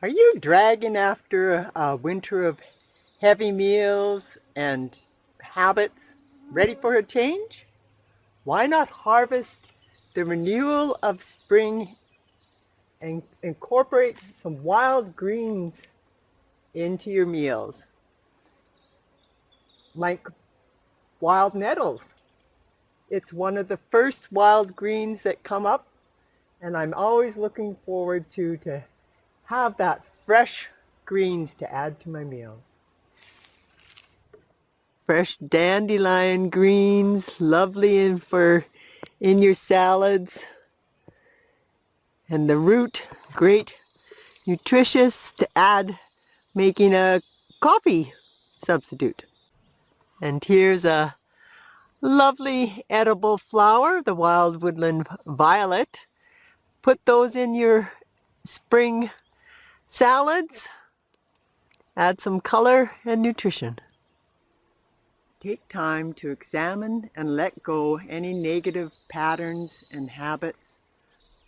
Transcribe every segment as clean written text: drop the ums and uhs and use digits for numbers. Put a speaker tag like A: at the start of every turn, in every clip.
A: Are you dragging after a winter of heavy meals and habits, ready for a change? Why not harvest the renewal of spring and incorporate some wild greens into your meals, like wild nettles? It's one of the first wild greens that come up, and I'm always looking forward to have that fresh greens to add to my meals. Fresh dandelion greens, lovely in your salads. And the root, great, nutritious to add, making a coffee substitute. And here's a lovely edible flower, the wild woodland violet. Put those in your spring salads. Add some color and nutrition. Take time to examine and let go any negative patterns and habits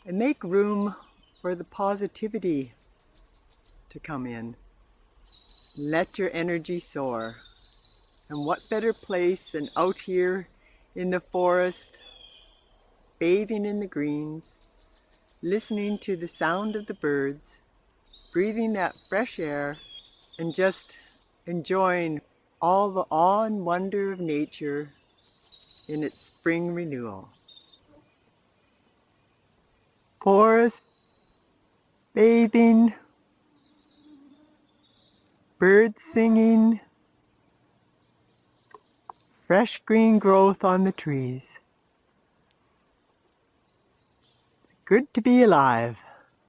A: and make room for the positivity to come in. Let your energy soar. And what better place than out here in the forest, bathing in the greens, listening to the sound of the birds, breathing that fresh air, and just enjoying all the awe and wonder of nature in its spring renewal. Forest, bathing, birds singing, fresh green growth on the trees. It's good to be alive.